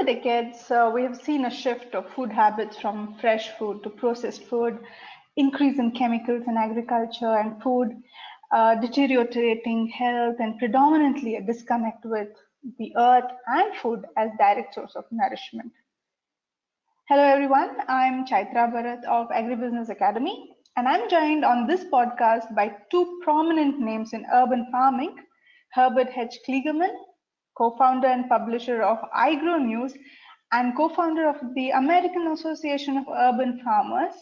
the decades, we have seen a shift of food habits from fresh food to processed food, increase in chemicals in agriculture and food, deteriorating health, and predominantly a disconnect with the earth and food as direct source of nourishment. Hello everyone, I'm Chaitra Bharath of Agribusiness Academy, and I'm joined on this podcast by two prominent names in urban farming, Herbert H. Kliegerman, co-founder and publisher of iGrow News and co-founder of the American Association of Urban Farmers,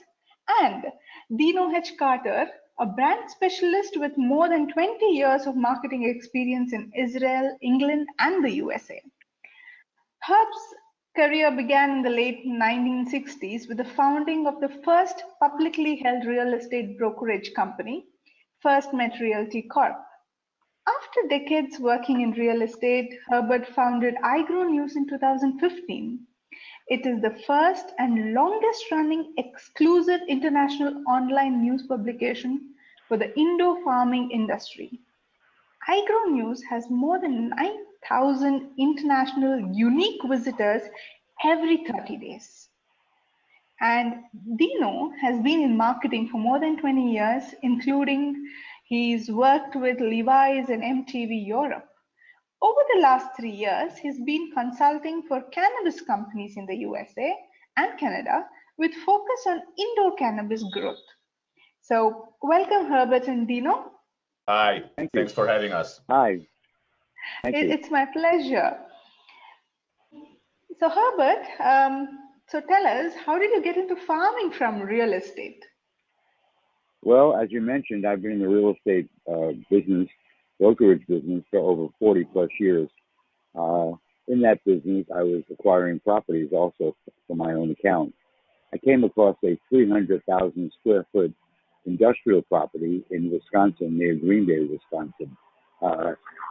and Dino H. Carter, a brand specialist with more than 20 years of marketing experience in Israel, England, and the USA. Herb's career began in the late 1960s with the founding of the first publicly held real estate brokerage company, First Met Realty Corp. After decades working in real estate, Herbert founded iGrow News in 2015. It is the first and longest running exclusive international online news publication for the indoor farming industry. iGrow News has more than 9,000 international unique visitors every 30 days. And Dino has been in marketing for more than 20 years, including he's worked with Levi's and MTV Europe. Over the last 3 years, he's been consulting for cannabis companies in the USA and Canada with focus on indoor cannabis growth. So welcome Herbert and Dino. Hi, thanks for having us. Hi. It's my pleasure. So Herbert, so tell us, how did you get into farming from real estate? Well, as you mentioned, I've been in the real estate brokerage business for over 40 plus years. In that business, I was acquiring properties also for my own account. I came across a 300,000 square foot industrial property in Wisconsin, near Green Bay, Wisconsin.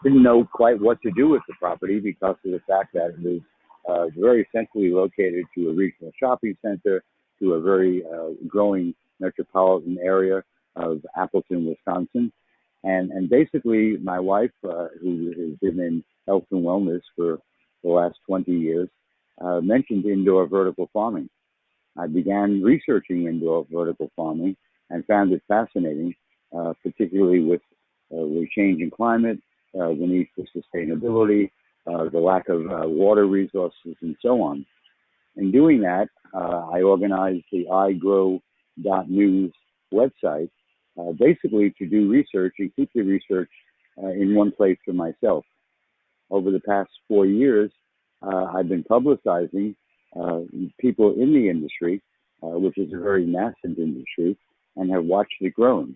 Didn't know quite what to do with the property because of the fact that it was very centrally located to a regional shopping center, to a very growing metropolitan area of Appleton, Wisconsin. And basically, my wife, who has been in health and wellness for the last 20 years, mentioned indoor vertical farming. I began researching indoor vertical farming and found it fascinating, particularly with the change in climate, the need for sustainability, the lack of water resources, and so on. In doing that, I organized the iGrow.news website, basically to do research and keep the research in one place for myself. Over the past 4 years, I've been publicizing people in the industry, which is a very nascent industry, and have watched it grow.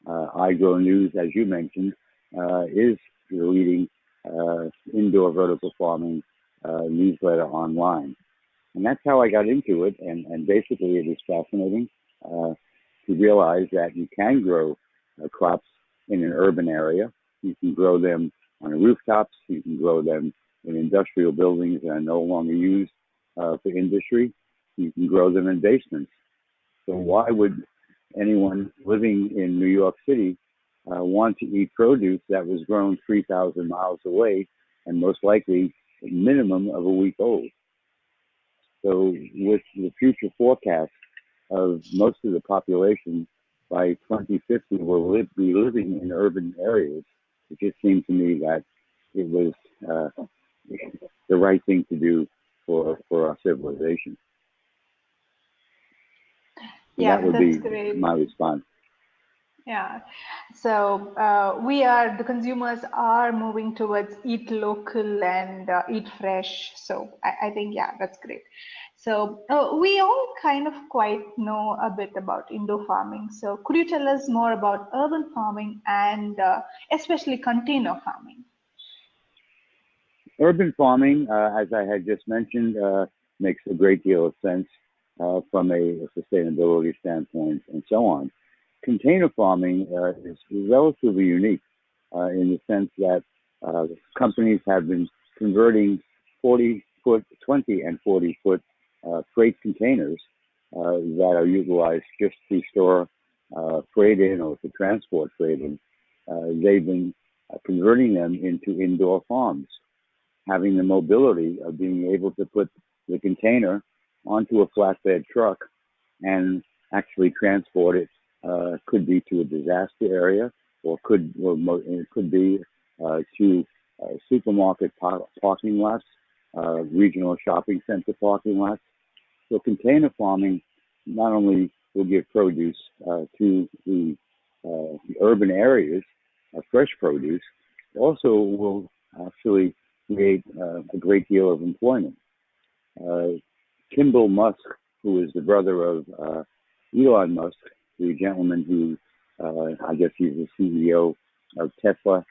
iGrow News, as you mentioned, is the leading indoor vertical farming newsletter online. And that's how I got into it. And basically, it is fascinating to realize that you can grow crops in an urban area. You can grow them on rooftops. You can grow them in industrial buildings that are no longer used for industry. You can grow them in basements. So why would anyone living in New York City want to eat produce that was grown 3,000 miles away and most likely a minimum of a week old? So with the future forecast of most of the population by 2050 will be living in urban areas, it just seemed to me that it was the right thing to do for our civilization. Yeah, that would be great. My response. Yeah, so the consumers are moving towards eat local and eat fresh. So I think, yeah, that's great. So we all kind of quite know a bit about indoor farming. So could you tell us more about urban farming and especially container farming? Urban farming, as I had just mentioned, makes a great deal of sense from a sustainability standpoint and so on. Container farming is relatively unique in the sense that companies have been converting 40-foot, 20 and 40-foot freight containers that are utilized just to store freight in or to transport freight in. They've been converting them into indoor farms. having the mobility of being able to put the container onto a flatbed truck and actually transport it. Could be to a disaster area, or it could be to supermarket parking lots, regional shopping center parking lots. So container farming not only will give produce to the urban areas, fresh produce, also will actually create a great deal of employment. Kimball Musk, who is the brother of Elon Musk, the gentleman who I guess he's the CEO of Tesla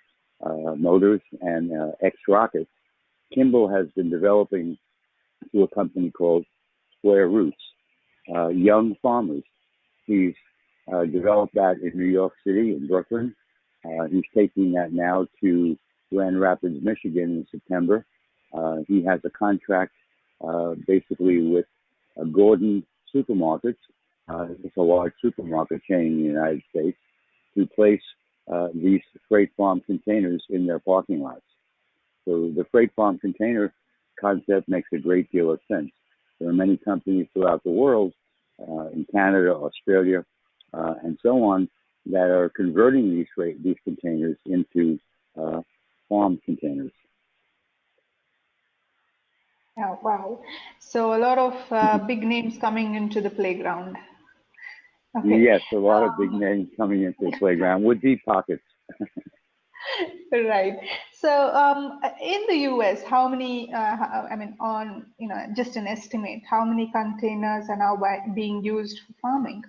Motors and X-Rockets, Kimball has been developing through a company called Square Roots, young farmers. He's developed that in New York City and Brooklyn. He's taking that now to Grand Rapids, Michigan in September. He has a contract basically with Gordon Supermarkets. It's a large supermarket chain in the United States, to place these freight farm containers in their parking lots. So the freight farm container concept makes a great deal of sense. There are many companies throughout the world, in Canada, Australia, and so on, that are converting these containers into farm containers. Oh, wow. So a lot of big names coming into the playground. Okay. Yes, a lot of big names coming into the playground with deep pockets. Right. So in the US, how many, just an estimate, how many containers are now being used for farming?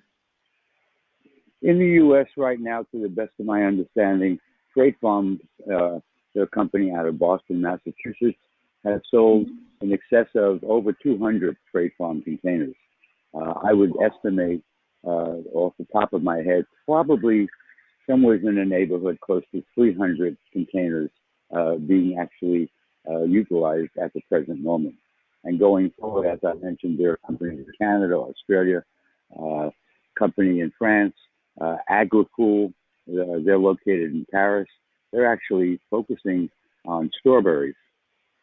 In the U.S. right now, to the best of my understanding, Freight Farms, their company out of Boston, Massachusetts, has sold in excess of over 200 Freight Farm containers. I would estimate, off the top of my head, probably somewhere in the neighborhood close to 300 containers being actually utilized at the present moment. And going forward, as I mentioned, there are companies in Canada, Australia, company in France, Agribusiness, they're located in Paris. They're actually focusing on strawberries.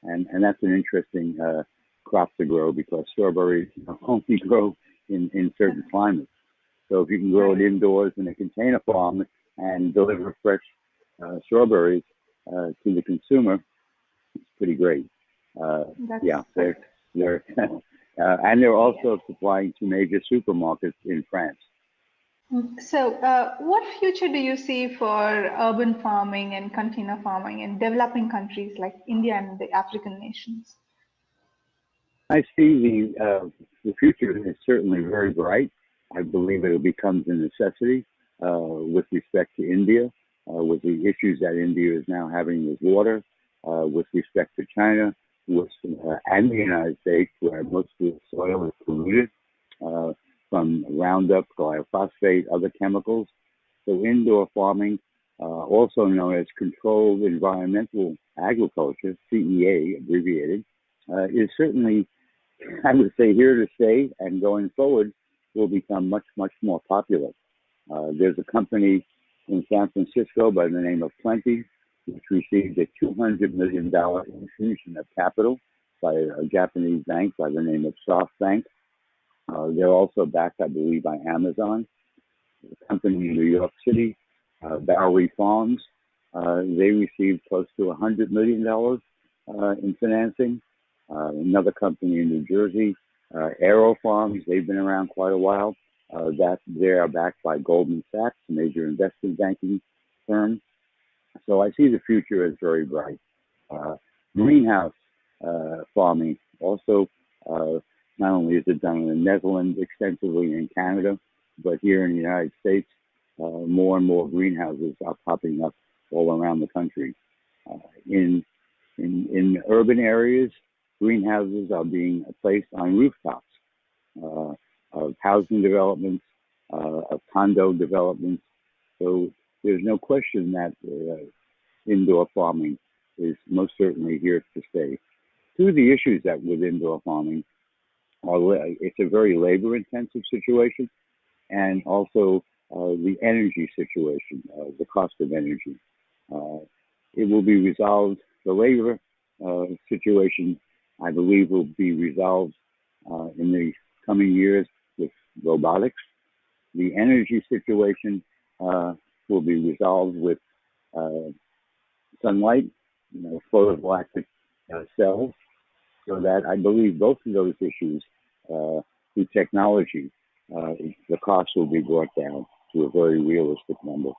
And that's an interesting crop to grow, because strawberries only grow in certain climates. So if you can grow it indoors in a container farm and deliver fresh strawberries to the consumer, it's pretty great. They're and they're also supplying to major supermarkets in France. So what future do you see for urban farming and container farming in developing countries like India and the African nations? I see the future is certainly very bright. I believe it becomes a necessity with respect to India, with the issues that India is now having with water, with respect to China, and the United States, where most of the soil is polluted from Roundup, glyphosate, other chemicals. So indoor farming, also known as controlled environmental agriculture, CEA abbreviated, is certainly, I would say, here to stay, and going forward will become much, much more popular. There's a company in San Francisco by the name of Plenty, which received a $200 million infusion of capital by a Japanese bank by the name of SoftBank. They're also backed, I believe, by Amazon. The company in New York City, Bowery Farms, they received close to $100 million in financing. Another company in New Jersey, Aero Farms, they've been around quite a while. They are backed by Goldman Sachs, a major investment banking firm. So I see the future as very bright. Greenhouse farming also, not only is it done in the Netherlands extensively, in Canada, but here in the United States, more and more greenhouses are popping up all around the country. In urban areas, greenhouses are being placed on rooftops of housing developments, of condo developments. So there's no question that indoor farming is most certainly here to stay. Two of the issues that with indoor farming are it's a very labor-intensive situation, and also the energy situation, the cost of energy. It will be resolved. The labor situation, I believe, will be resolved in the coming years with robotics. The energy situation will be resolved with uh, sunlight, photovoltaic cells, so that I believe both of those issues, through technology, the cost will be brought down to a very realistic number.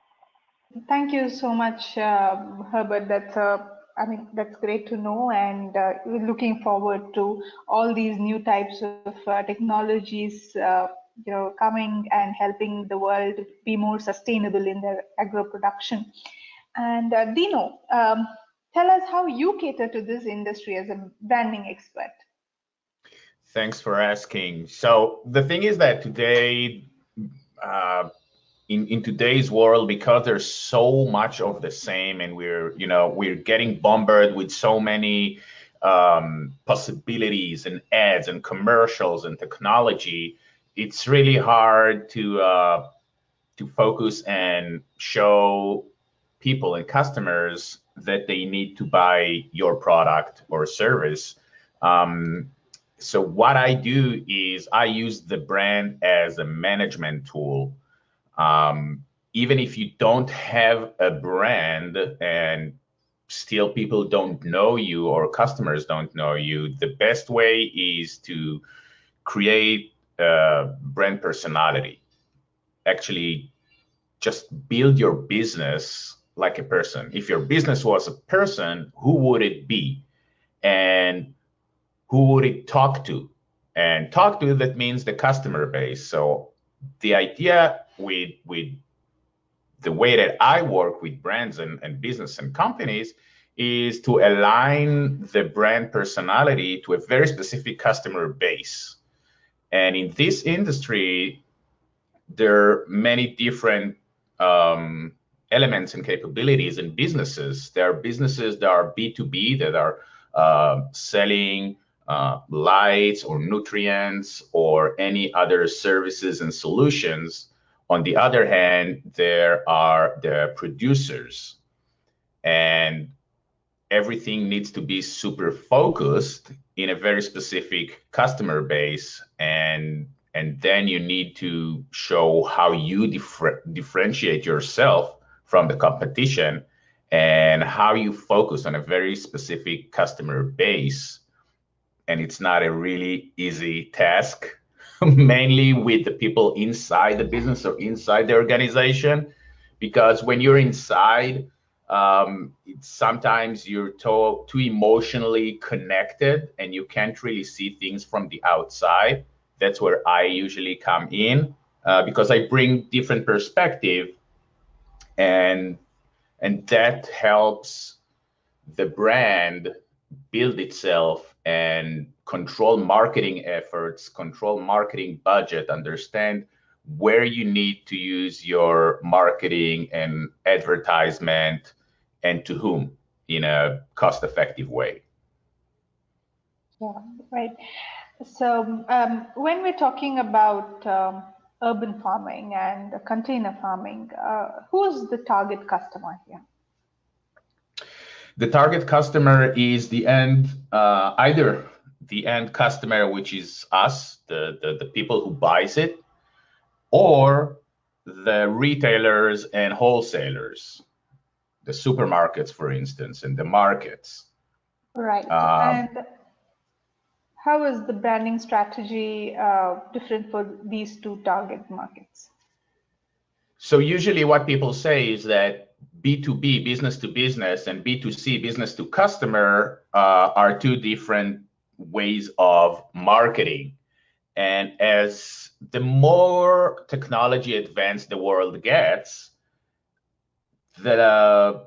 Thank you so much, Herbert. That's great to know, and we're looking forward to all these new types of technologies, coming and helping the world be more sustainable in their agro production. And Dino, tell us how you cater to this industry as a branding expert. Thanks for asking. So the thing is that today, in today's world, because there's so much of the same, and we're getting bombarded with so many possibilities and ads and commercials and technology, it's really hard to focus and show people and customers that they need to buy your product or service. So what I do is I use the brand as a management tool. Even if you don't have a brand and still people don't know you or customers don't know you, the best way is to create a brand personality. Actually, just build your business like a person. If your business was a person, who would it be? And who would it talk to? And talk to, that means the customer base. So the idea with the way that I work with brands and business and companies is to align the brand personality to a very specific customer base. And in this industry, there are many different elements and capabilities in businesses. There are businesses that are B2B, that are selling lights or nutrients or any other services and solutions. On the other hand, there are the producers, and everything needs to be super focused in a very specific customer base, and then you need to show how you differentiate yourself from the competition and how you focus on a very specific customer base. And it's not a really easy task, mainly with the people inside the business or inside the organization, because when you're inside, sometimes you're too emotionally connected and you can't really see things from the outside. That's where I usually come in, because I bring different perspective, and that helps the brand build itself and control marketing efforts, control marketing budget, understand where you need to use your marketing and advertisement and to whom in a cost-effective way. Yeah, right. So when we're talking about urban farming and container farming, who's the target customer here? The target customer is the end, either the end customer, which is us, the people who buys it, or the retailers and wholesalers, the supermarkets, for instance, and the markets. Right. And how is the branding strategy different for these two target markets? So usually what people say is that B2B, business to business, and B2C, business to customer, are two different ways of marketing. And as the more technology advanced the world gets, the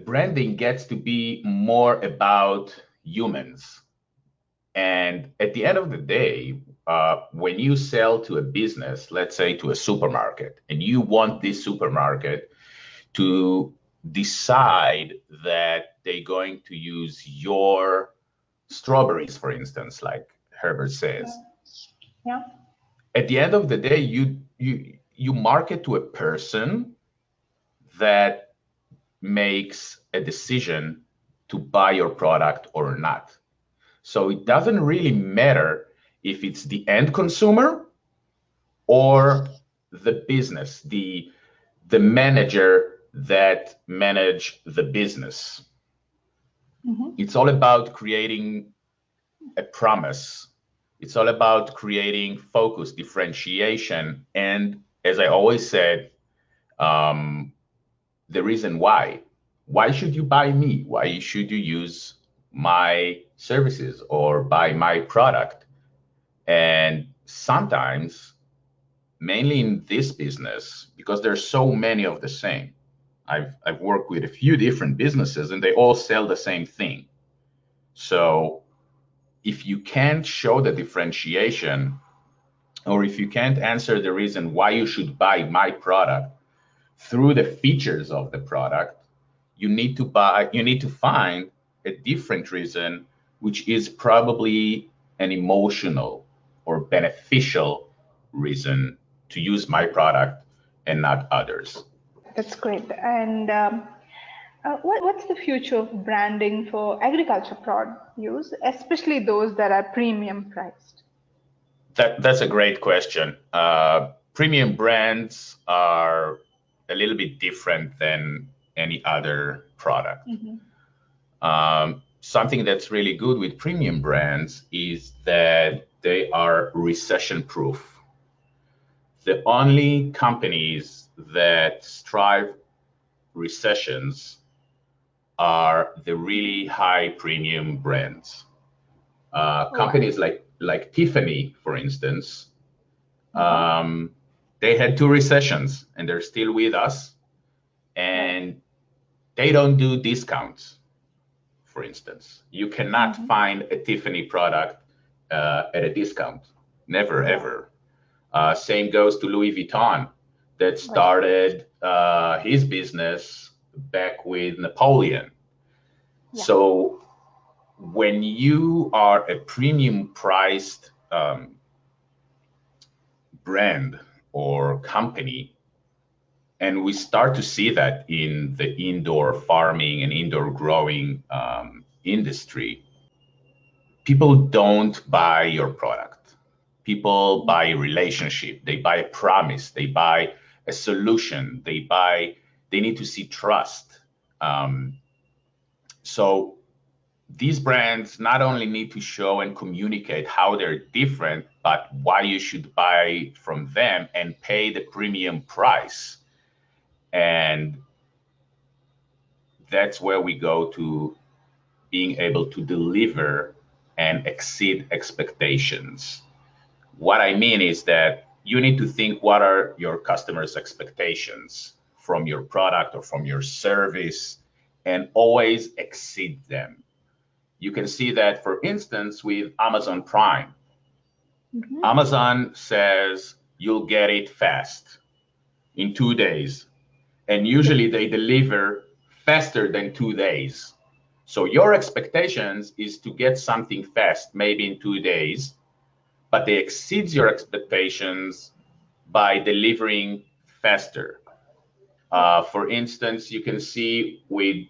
branding gets to be more about humans. And at the end of the day, when you sell to a business, let's say to a supermarket, and you want this supermarket to decide that they're going to use your strawberries, for instance, like Herbert says. Yeah. At the end of the day, you market to a person that makes a decision to buy your product or not. So it doesn't really matter if it's the end consumer or the business, the manager that manage the business. It's all about creating a promise. It's all about creating focus, differentiation, and as I always said, the reason why. Why should you buy me? Why should you use my services or buy my product? And sometimes, mainly in this business, because there's so many of the same, I've worked with a few different businesses and they all sell the same thing. So if you can't show the differentiation, or if you can't answer the reason why you should buy my product through the features of the product, you need to find a different reason, which is probably an emotional or beneficial reason to use my product and not others. That's great. And what's the future of branding for agriculture produce, especially those that are premium priced? That's a great question. Premium brands are a little bit different than any other product. Something that's really good with premium brands is that they are recession proof. The only companies that strive recessions are the really high premium brands. Companies like Tiffany, for instance, they had 2 recessions and they're still with us, and they don't do discounts. For instance, you cannot find a Tiffany product at a discount. Never, ever. Same goes to Louis Vuitton, that started his business back with Napoleon. So when you are a premium priced brand or company, and we start to see that in the indoor farming and indoor growing industry, people don't buy your product. People buy a relationship, they buy a promise, they buy a solution, they need to see trust. So these brands not only need to show and communicate how they're different, but why you should buy from them and pay the premium price. And that's where we go to being able to deliver and exceed expectations. What I mean is that you need to think, what are your customers' expectations from your product or from your service, and always exceed them. You can see that, for instance, with Amazon Prime. Amazon says you'll get it fast in 2 days. And usually they deliver faster than 2 days. So your expectations is to get something fast, maybe in 2 days, but they exceed your expectations by delivering faster. For instance, you can see with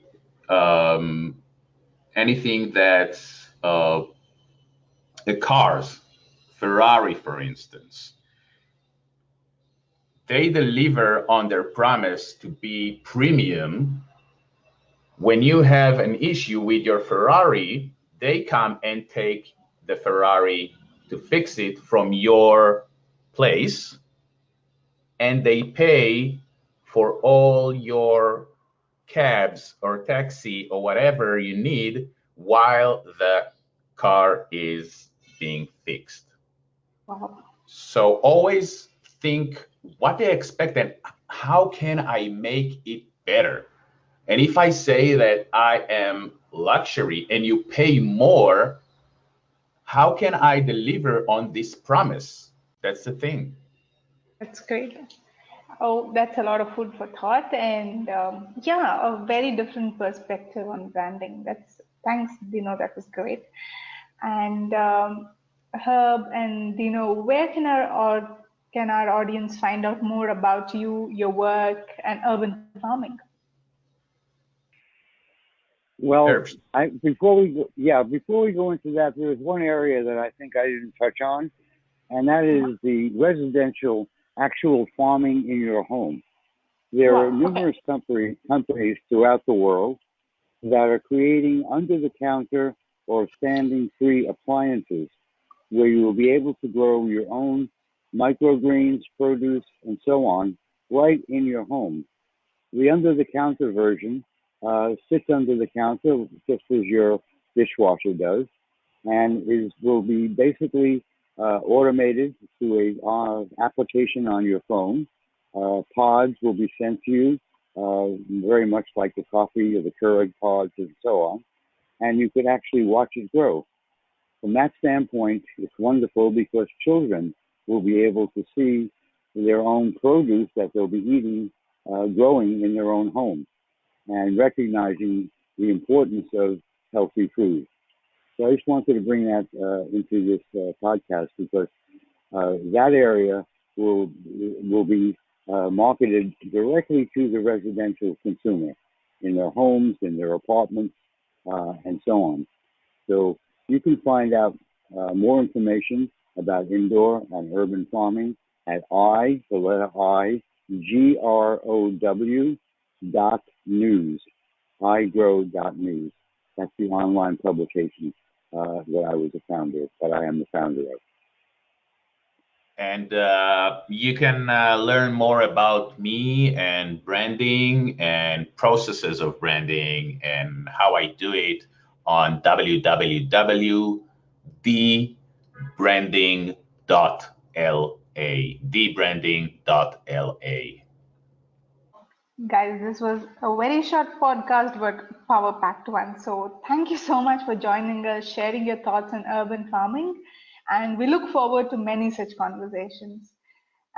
anything that's the cars, Ferrari, for instance, they deliver on their promise to be premium. When you have an issue with your Ferrari, they come and take the Ferrari to fix it from your place, and they pay for all your cabs or taxi or whatever you need while the car is being fixed. Wow. So always think what they expect and how can I make it better? And if I say that I am luxury and you pay more, how can I deliver on this promise? That's the thing. That's great. Oh, that's a lot of food for thought, and a very different perspective on branding. Thanks, Dino. That was great. And Herb and Dino, where can our audience find out more about you, your work, and urban farming? Well, Herbs. before we go into that, there was one area that I think I didn't touch on, and that is the residential actual farming in your home. There are Wow. Okay. numerous companies throughout the world that are creating under-the-counter or standing-free appliances where you will be able to grow your own microgreens, produce, and so on right in your home. The under-the-counter version sits under the counter just as your dishwasher does, and will be basically automated through a application on your phone. Pods will be sent to you, very much like the coffee or the Keurig pods and so on, and you could actually watch it grow. From that standpoint, it's wonderful because children will be able to see their own produce that they'll be eating growing in their own home and recognizing the importance of healthy food. So I just wanted to bring that into this podcast because that area will be marketed directly to the residential consumer in their homes, in their apartments, and so on. So you can find out more information about indoor and urban farming at the letter I, GROW .news, iGrow.news. That's the online publication that I was a founder of, that I am the founder of. And you can learn more about me and branding and processes of branding and how I do it on www.thebranding.la. Thebranding.la. Guys, this was a very short podcast, but power packed one. So, thank you so much for joining us, sharing your thoughts on urban farming. And we look forward to many such conversations.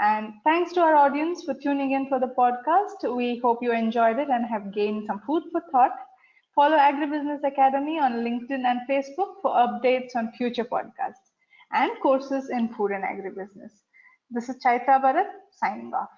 And thanks to our audience for tuning in for the podcast. We hope you enjoyed it and have gained some food for thought. Follow Agribusiness Academy on LinkedIn and Facebook for updates on future podcasts and courses in food and agribusiness. This is Chaitra Bharath signing off.